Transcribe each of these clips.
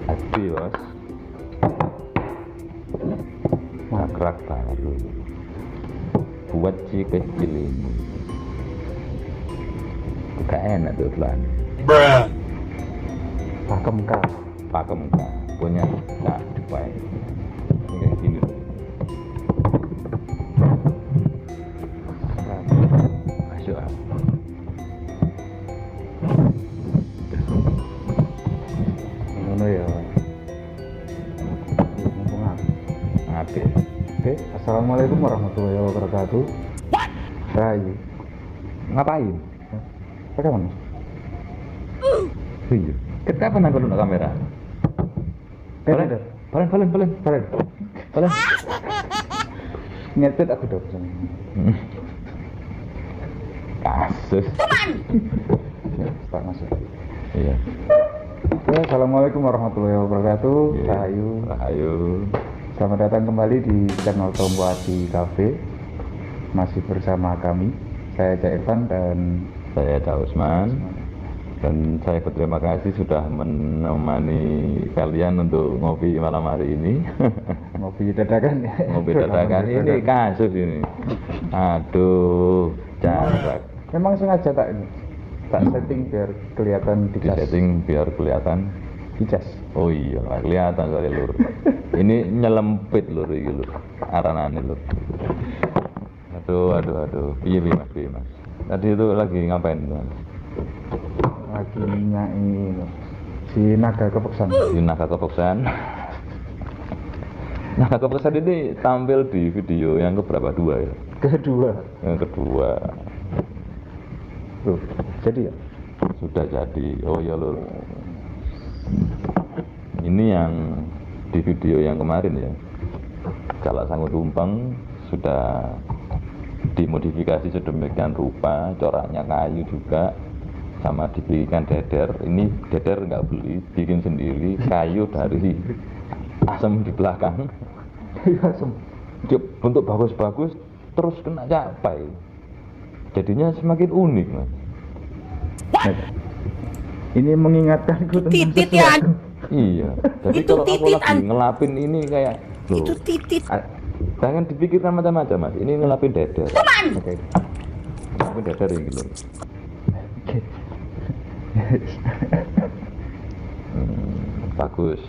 Hati bos. Makrak baru buat si kecil ini. Gak enak tuh pelan. Pakem kah? Pakem kah punya tak dipakai. Ini kayak gini. Masuk ah. Ngono ya. Mumpung aku. Ngapain? Oke, assalamualaikum warahmatullahi wabarakatuh. Rayu. Ngapain? Pakai mana? Iya. Kenapa nang kono kamera? Balen. Balen. Nyetet aku dong. Kasus. Pak masuk. Iya. Ya, assalamualaikum warahmatullahi wabarakatuh. Iya. Rahayu. Rahayu. Selamat datang kembali di channel Tombo Ati Cafe. Masih bersama kami. Saya Cak Irfan dan Saya Cak Usman. Dan saya berterima kasih sudah menemani kalian untuk ngopi malam hari ini. ngopi dadakan ya. Ngopi dadakan ini kasus ini. Aduh, jarak. Memang sengaja tak ini. Tak setting biar kelihatan Di dicas. setting biar kelihatan. Dicas. Oh iya, lah, kelihatan kali lur. Ini nyelempit lur iki lur. Aranane lur. Aduh. Piye mas. Tadi itu lagi ngapain mas? Lagi nyai si naga kepeksan. Di Naga Kepeksan. Naga Kepeksan ini tampil di video yang keberapa? 2 ya? Kedua. Yang kedua. Loh, jadi ya? Sudah jadi. Oh ya lur. Ini yang di video yang kemarin ya. Jalak Sanggup Tumpeng sudah dimodifikasi sedemikian rupa, coraknya kayu juga, sama dibikinkan deder. Ini deder nggak beli, bikin sendiri, kayu dari asam di belakang. Dia bentuk bagus-bagus, terus kena capai. Jadinya semakin unik mas. Ini mengingatkanku tentang Titit ya. sesuatu. Iya. Jadi Itu kalau aku tititan. lagi ngelapin ini kayak, loh, Itu titit. jangan dipikirkan macam-macam mas. Ini ngelapin deder. Oke. Ngelapin deder ini loh. Bagus.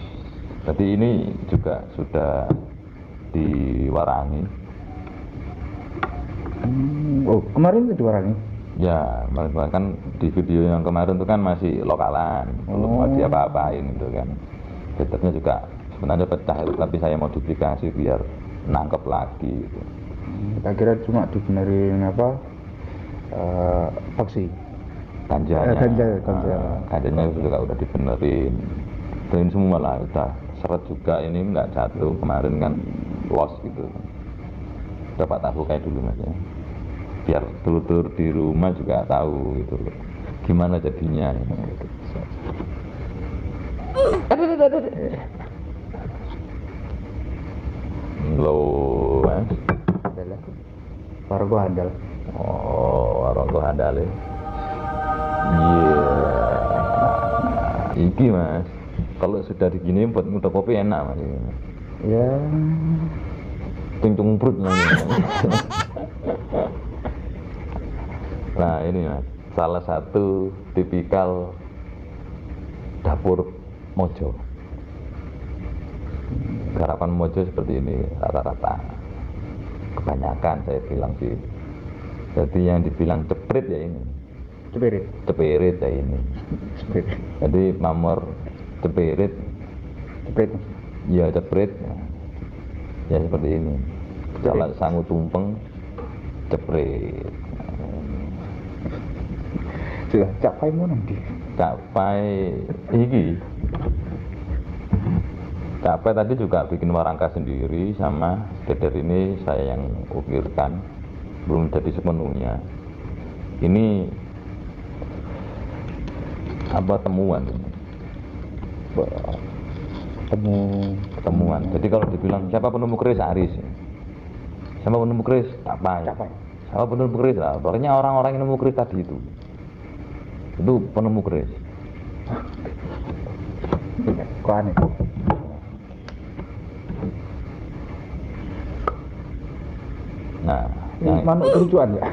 Jadi ini juga sudah diwarangi. Oh, kemarin itu diwarani. Ya, bahkan di video yang kemarin itu kan masih lokalan, belum ada apa-apain itu kan. Dedernya juga sebenarnya pecah itu, tapi saya modifikasi biar nangkep lagi. Gitu. Kita kira cuma dibenerin apa? Paksi. Ganjanya, Ganja. ganjanya juga udah dibenerin. Dan semua lah, udah seret juga ini nggak jatuh kemarin kan los gitu. Dapat tahu kayak dulu mas ya. Biar telur di rumah juga tahu gitu loh. Gimana jadinya. Loh, mas. Adalah. Baru gua handal. Oh, orang tuh handale. Iya. Iki mas, kalau sudah digini buat mudah kopi enak mas. Ya. Cincung perut namanya. Nah ini mas, salah satu tipikal dapur Mojo. Garapan Mojo seperti ini rata-rata. Kebanyakan saya bilang sih. Jadi yang dibilang ceprit ya ini. Cepirit ya ini. Jadi pamor cepirit. Ya ceprit. Ya seperti ini. Jalak Sanggup Tumpeng ceprit. Sudah capai mau nanti. Capai iki. Capai tadi juga bikin warangka sendiri sama deder ini saya yang ukirkan, belum jadi sepenuhnya. Ini apa temuan? Temuan. Jadi kalau dibilang siapa penemu keris Aris. Siapa penemu keris? Capai. Siapa penemu keris? Lah, pokoknya orang-orang yang nemu keris tadi itu penemu keris. Kok aneh? Nah, Ini manuk kerucuan ya?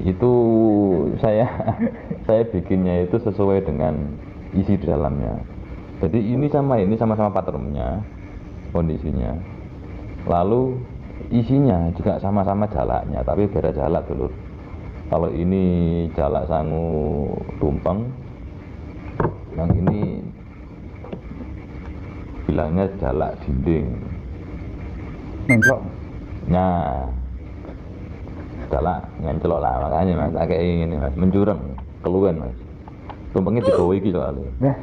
itu saya saya bikinnya itu sesuai dengan isi di dalamnya. Jadi ini sama-sama patrumnya, kondisinya. Lalu isinya juga sama-sama jalaknya, tapi beda jalak dulu. Kalau ini jalak sangu tumpeng, yang ini bilangnya jalak dinding. Nengklok. Nah, jalak ngencelok lah, makanya mas, kayak ini mas, mencurang, keluhan mas. Tumpengnya dibawa iki soalnya. Nah,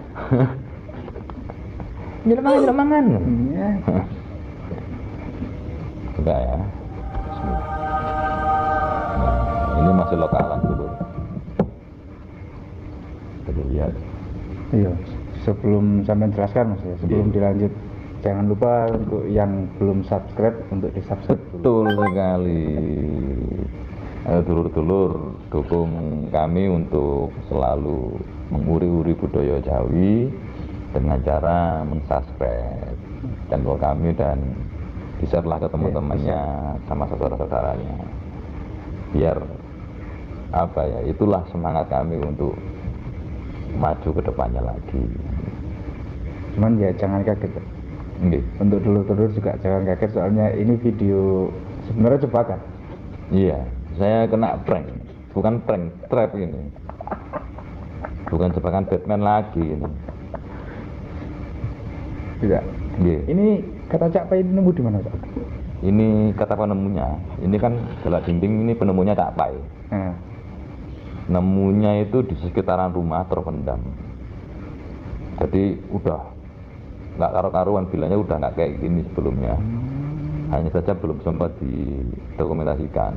Nyelok mangan. iya. Enggak ya. Nah, ini masih lokalan dulu. Jadi lihat. Iya, sebelum sampai jelaskan mas ya, sebelum Iya. dilanjut, jangan lupa untuk yang belum subscribe untuk di subscribe dulu. Betul sekali. Ayo dulur-dulur dukung kami untuk selalu menguri-uri budaya Jawi dengan cara mensubscribe channel kami dan di-share lah ke teman-temannya sama saudara-saudaranya. Biar apa ya, itulah semangat kami untuk maju ke depannya lagi. Cuman ya jangan kaget. Nggih. Untuk dulur-dulur juga jangan kaget, soalnya ini video sebenarnya jebakan. Iya, saya kena prank, bukan prank, trap ini. Bukan jebakan Batman lagi ini. Tidak. Nggih. Ini kata Cak Pai nemu di mana Cak? Ini kata penemunya. Ini kan jalak dinding, ini penemunya Cak Pai. Nah, Nemunya itu di sekitaran rumah terpendam. Jadi udah nggak karu-karuan, bilangnya udah nggak kayak gini sebelumnya. Hanya saja belum sempat didokumentasikan.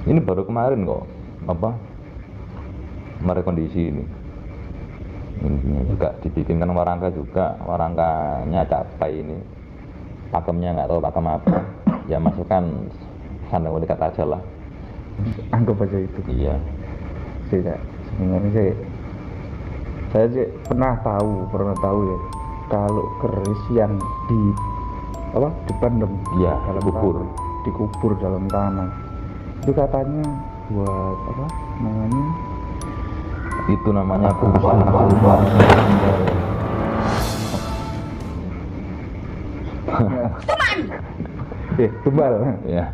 Ini baru kemarin kok merekondisi ini. Ini juga dibikinkan warangka juga, warangkanya Cak Pai ini. Pakemnya nggak tahu pakem apa. Ya masukkan sandang walikat aja lah. anggap aja itu. Iya. Tidak. Sebenarnya saya sih pernah tahu ya, kalau keris yang dipendem Iya, dalam dikubur. tanah, dikubur dalam tanah, itu katanya buat apa namanya? Itu namanya pusaka. Tumbal. Ya,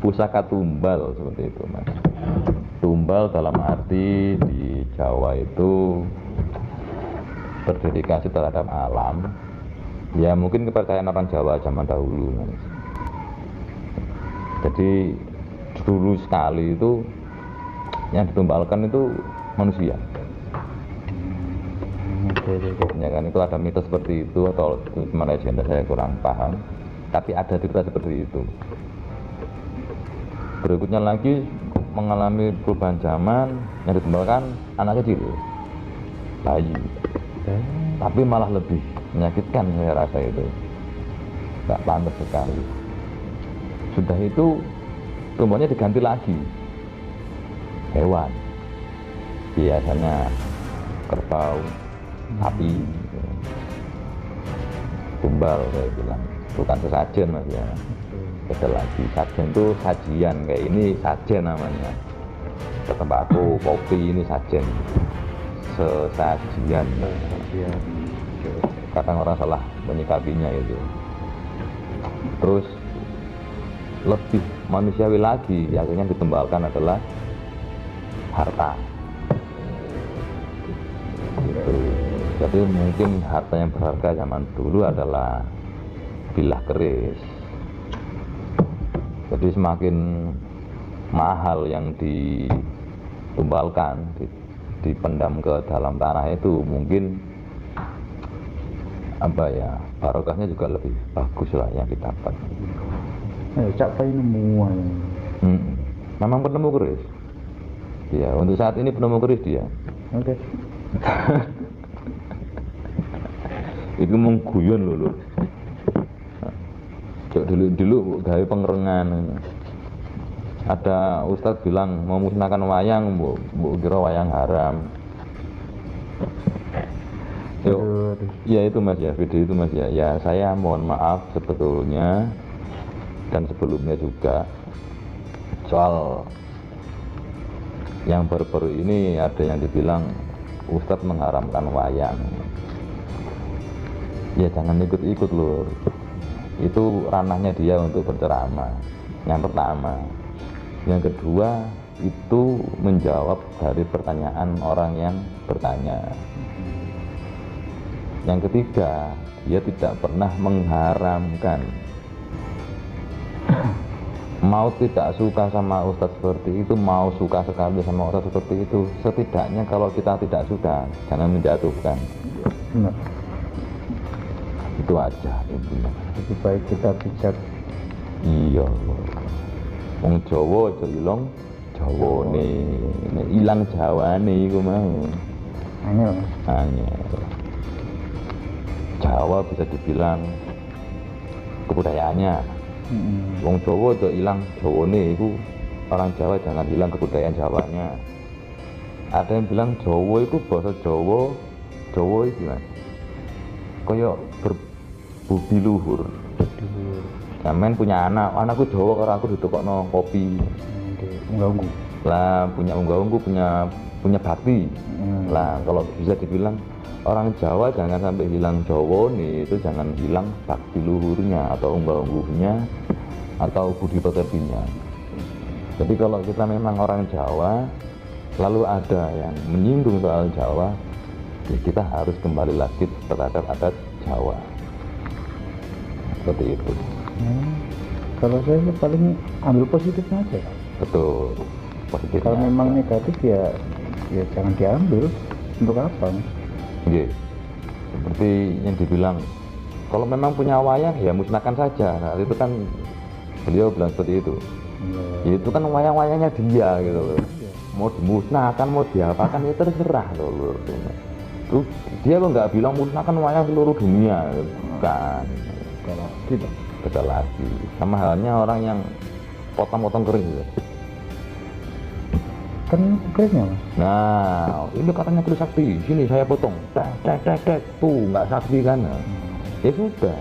pusaka tumbal seperti itu mas. Tumbal dalam arti di Jawa itu berdedikasi terhadap alam. Ya mungkin kepercayaan orang Jawa zaman dahulu mas. Jadi dulu sekali itu yang ditumbalkan itu manusia. Ya kan, itu ada mitos seperti itu atau cuma legenda, saya kurang paham. Tapi ada cerita seperti itu. Berikutnya lagi mengalami perubahan zaman, yang ditumbalkan anak kecil, bayi. Tapi malah lebih menyakitkan saya rasa itu. Nggak pantas sekali. Sudah itu tumbalnya diganti lagi. Hewan. Biasanya kerbau, sapi, tumbal saya bilang, bukan sesajen mas ya. Beda lagi, sajen itu sajian, kayak ini sajen namanya. Tembakau, kopi ini sajen, sesajian. Kadang orang salah menyikapinya itu. Terus lebih manusiawi lagi, akhirnya ditumbalkan adalah harta. Gitu. Jadi mungkin harta yang berharga zaman dulu adalah bilah keris. Jadi semakin mahal yang ditumbalkan, dipendam ke dalam tanah itu, mungkin apa ya, barokahnya juga lebih bagus lah yang didapat. Cak Pai nemu. Memang penemu keris. Ya, untuk saat ini penemu keris dia. Oke. Itu mengguyon lho. Cok dulu gawe pengerengan. Ada ustadz bilang mau musnahkan wayang, bu kira wayang haram. Yuk, Aduh. ya itu Mas ya, video itu Mas ya. Ya saya mohon maaf sebetulnya dan sebelumnya juga soal yang baru-baru ini ada yang dibilang Ustadz mengharamkan wayang. Ya jangan ikut-ikut lur. Itu ranahnya dia untuk berceramah. Yang pertama. Yang kedua itu menjawab dari pertanyaan orang yang bertanya. Yang ketiga, dia tidak pernah mengharamkan. Mau tidak suka sama ustadz seperti itu, mau suka sekali sama ustadz seperti itu, setidaknya kalau kita tidak suka, jangan menjatuhkan. Benar. Itu aja intinya. Lebih baik kita bijak. Iya. Wong Jawa aja ilang Jawane, nek ilang Jawane iku mau. Angel Mas. Angel. Jawa bisa dibilang kebudayaannya. Wong Jawa aja ilang Jawane iku, orang Jawa jangan hilang kebudayaan Jawanya. Ada yang bilang Jawa itu bahasa Jawa, Jawa itu Mas. Kaya berbudi luhur. Sampeyan punya anak, anakku Jawa karo aku ditokokno kopi. Unggah-ungguh. Lah punya unggah-ungguh, punya bakti. Lah kalau bisa dibilang orang Jawa jangan sampai hilang Jawa nih, itu jangan hilang bakti luhurnya atau unggah-ungguhnya atau budi pekertinya. Jadi kalau kita memang orang Jawa lalu ada yang menyinggung soal Jawa, ya kita harus kembali lagi terhadap adat Jawa. Seperti itu. Kalau saya sih paling ambil positifnya aja. Betul. Positifnya. Kalau memang negatif ya jangan diambil. Untuk apa? Iya. Seperti yang dibilang, kalau memang punya wayang ya musnahkan saja. Nah, itu kan beliau bilang seperti itu. Ya, itu kan wayang-wayangnya dia gitu loh. Mau dimusnahkan, mau diapakan ya terserah loh. Terus dia kok nggak bilang musnahkan wayang seluruh dunia, bukan. Kalau tidak. Beda lagi. Sama halnya orang yang potong-potong keris gitu. Kan kerisnya Mas. Nah, ini katanya keris sakti. Sini saya potong. Tek. Tuh nggak sakti kan? Ya sudah.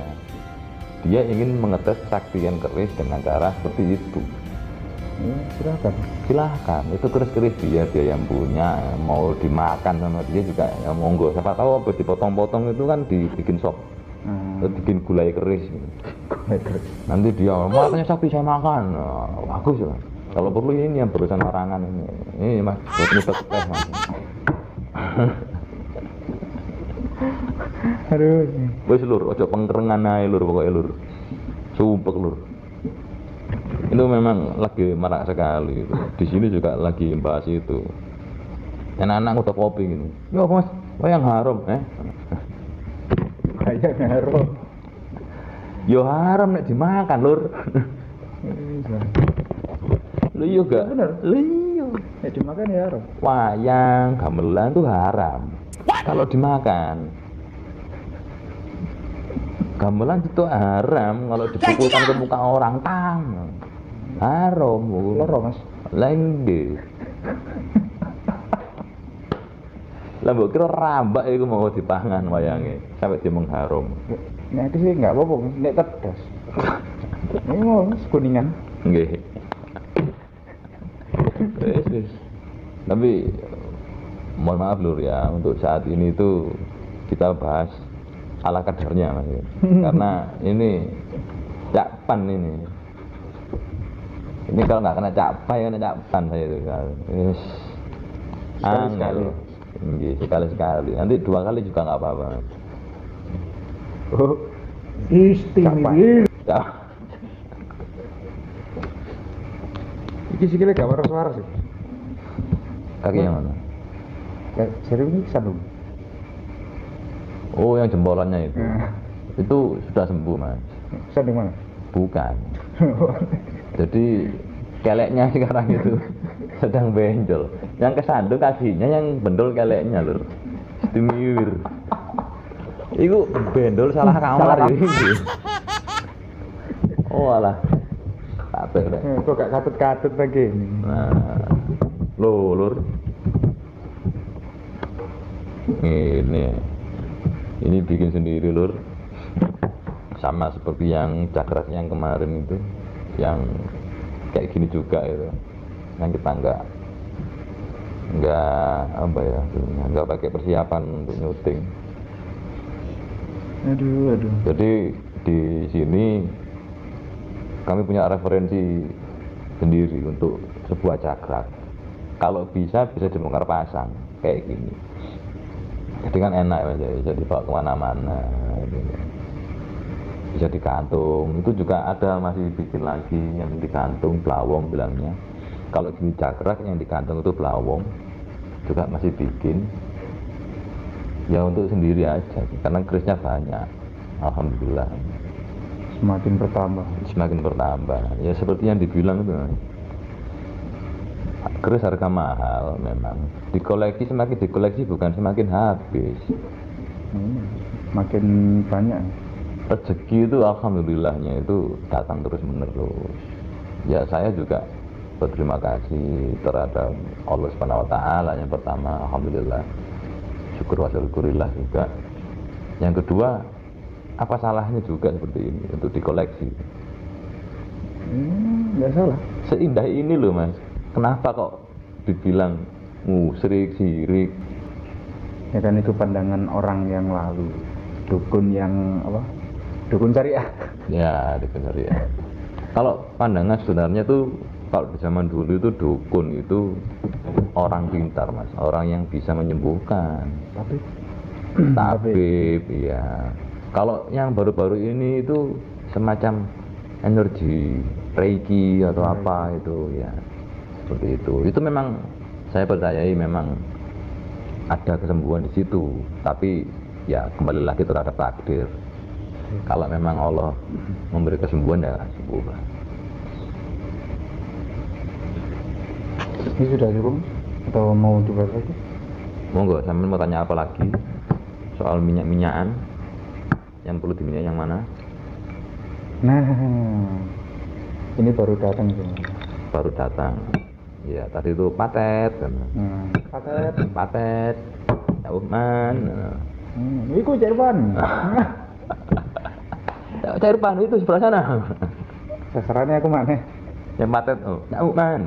Dia ingin mengetes kesaktian keris dengan cara seperti itu. Ya, silahkan. Itu keris-keris dia yang punya, mau dimakan sama dia juga ya monggo. Siapa tahu habis dipotong-potong itu kan dibikin sop. Terus bikin gulai keris. Nanti dia matanya sakti saya makan. Bagus ya. Kalau perlu ini yang berurusan orangan ini Mas, buat nyutek teh Mas. Aduh. Wes lur, ojo pengkerengan ae lur, pokoknya lur. Sumpek lur. Itu memang lagi marak sekali itu. Di sini juga lagi bahas itu. Anak-anak udah kopi gini. Yo Mas, wayang haram Kayak ngaruh. Yo haram nek dimakan lur. Lu iya gak? Bener. Lu iya. Ya dimakan ya haram. Wayang, gamelan tuh haram. Kalau dimakan. Gamelan itu haram kalau dipukulkan ke muka orang tang. Haram. Loro Mas. Lengge. Lah mbok kira rambak iku mau dipangan wayange sampai dia mengharum. Nah itu sih nggak apa-apa, nek tedas. Ini mau kuningan. Nggih. Wes. Tapi mohon maaf lur ya, untuk saat ini itu kita bahas ala kadarnya Mas. Karena ini cakpan ini. Ini kalau nggak kena capai kena cakpan saya itu. Yes. Sekali-sekali. Sekali-sekali. Nanti 2 kali juga nggak apa-apa. Oh, istimewa. Iki sikile gak waras-waras sih. Kaki yang mana? Jadi ini sandung. Oh, yang jempolannya itu. Itu sudah sembuh Mas. Sandung mana? Bukan. Jadi keleknya sekarang itu sedang benjol. Yang kesandung kakinya, yang bendol keleknya lur. Istimiwir. Iku bendol salah kamar iki. Oh alah. Kabeh rek. Kok gak katut-katut lagi ini. Nah. Lho lur. Ini Ini bikin sendiri lur. Sama seperti yang cakras yang kemarin itu, yang kayak gini juga itu. Yang kita nggak pakai persiapan untuk nyuting. Aduh. Jadi di sini kami punya referensi sendiri untuk sebuah cakrak. Kalau bisa dibongkar pasang kayak gini. Jadi kan enak aja, bisa dibawa kemana-mana. Bisa digantung. Itu juga ada masih bikin lagi yang digantung pelawong bilangnya. Kalau gini cakrak yang digantung itu pelawong juga masih bikin. Ya untuk sendiri aja, karena kerisnya banyak. Alhamdulillah. Semakin bertambah. Ya seperti yang dibilang itu. Keris harga mahal memang. Semakin dikoleksi bukan semakin habis. Makin banyak. Rezeki itu alhamdulillahnya itu datang terus menerus. Ya saya juga berterima kasih terhadap Allah Subhanahu wa taala yang pertama, alhamdulillah. Syukur wa syukurillah juga. Yang kedua, apa salahnya juga seperti ini untuk dikoleksi? Nggak salah. Seindah ini loh mas. Kenapa kok dibilang musyrik, sirik? Ya kan itu pandangan orang yang lalu. Dukun yang apa? Dukun syariah. Ya, dukun syariah. Kalau pandangan sebenarnya tuh kalau di zaman dulu itu dukun itu orang pintar mas, orang yang bisa menyembuhkan. Tabib, ya. Kalau yang baru-baru ini itu semacam energi, reiki atau apa itu ya. Seperti itu. Itu memang saya percayai memang ada kesembuhan di situ, tapi ya kembali lagi terhadap takdir. Kalau memang Allah memberi kesembuhan ya sembuh. Ini sudah cukup atau mau dibahas lagi? Monggo, sampean mau tanya apa lagi soal minyak-minyakan? Yang perlu diminyak yang mana? Nah, ini baru datang sih. Baru datang. Ya, tadi itu patet kan. Patet. Ya Uman. Iku Jerman. Cairpan itu sebelah sana. Sasarannya aku mana? Yang patet oh, ya Uman.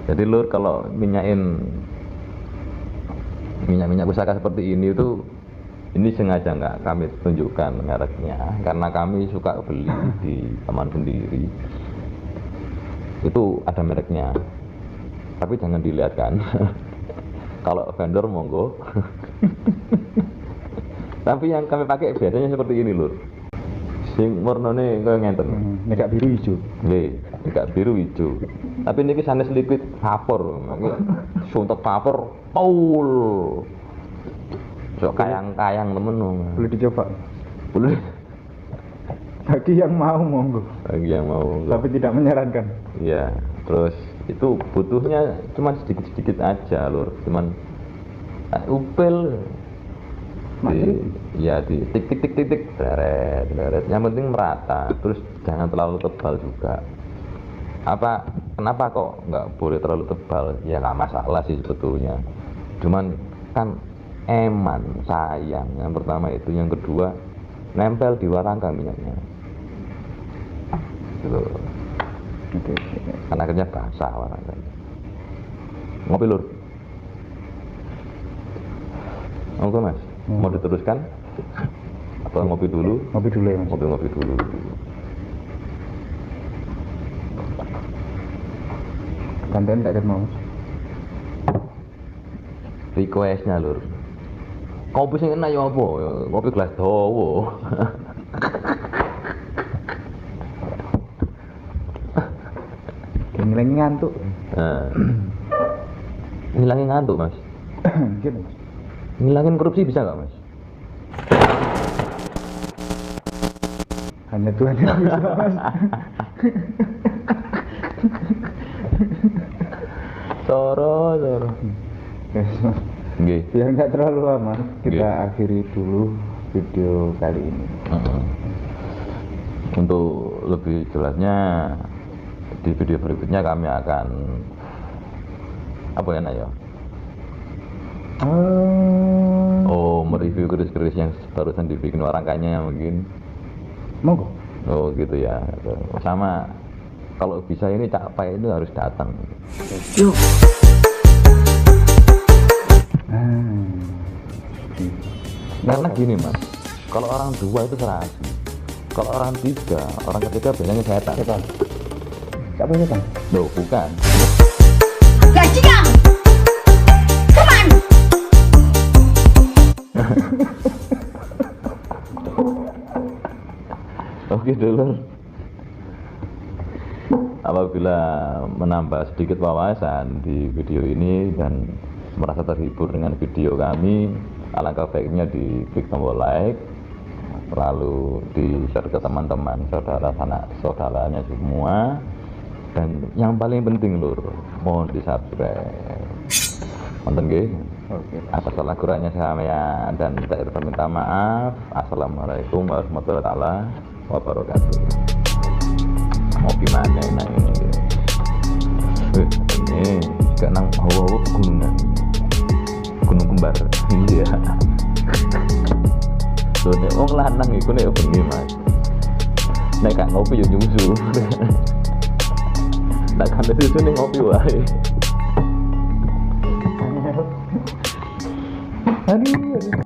Jadi lur kalau minyak pusaka seperti ini itu ini sengaja nggak kami tunjukkan mereknya karena kami suka beli di teman sendiri. Itu ada mereknya. Tapi jangan dilihat kan. Kalau vendor monggo. Tapi yang kami pakai biasanya seperti ini lur. Sing warnane kaya ngenten. Nek biru hijau. Nggih, nek biru hijau. Tapi niki sanes liquid vapor. Suntuk vapor, paul. Sok kayang-kayang temen. Boleh dicoba. Boleh. Bagi yang mau monggo. Bagi yang mau. Tapi tidak menyarankan. Iya, terus itu butuhnya cuma sedikit-sedikit aja lur. Cuman upel. Di tik deret. Yang penting merata. Terus jangan terlalu tebal juga. Kenapa kok nggak boleh terlalu tebal? Ya nggak masalah sih sebetulnya. Cuman kan eman, sayang. Yang pertama itu, yang kedua nempel di warangka minyaknya. Gitu. Kan akhirnya basah warangkanya. Ngopi lur. Oke mas. Mau diteruskan? Atau ngopi dulu? Ngopi dulu ya mas. Ngopi dulu. Gantian tak mau. Requestnya lur. Kopi sing enak ya apa? Kopi gelas dawa. Ngilangin ngantuk. Ngilangin ngantuk mas. Gitu. Ngilangin korupsi bisa nggak mas? Hanya Tuhan yang bisa mas. Soro. Nggih. Biar nggak terlalu lama, kita akhiri dulu video kali ini. Untuk lebih jelasnya di video berikutnya kami akan apa ya nak ya? review keris-keris yang barusan dibikin orang kayaknya mungkin. Monggo. Oh gitu ya. Sama kalau bisa ini Cak Pai itu harus datang. Yo. Karena gini mas, kalau orang dua itu serasi, kalau orang tiga, orang ketiga biasanya setan. Setan. Siapa setan? Loh bukan. Bajingan. Kuman. Oke dulu. Apabila menambah sedikit wawasan di video ini dan merasa terhibur dengan video kami, alangkah baiknya diklik tombol like, lalu di share ke teman-teman, saudara sanak saudaranya semua, dan yang paling penting lur, mohon di subscribe. Nonton nggih. Oke. Atas salah kurangnya saya dan saya minta maaf. Assalamualaikum warahmatullahi wabarakatuh. Mau gimana ini? Ini gak nang hawa-hawa pegunungan, gunung kembar. Iya. Tuh nek wong lanang iku nek bengi mas. Nek gak ngopi yo nyusu. Nek kan susu ning ngopi wae. Aduh.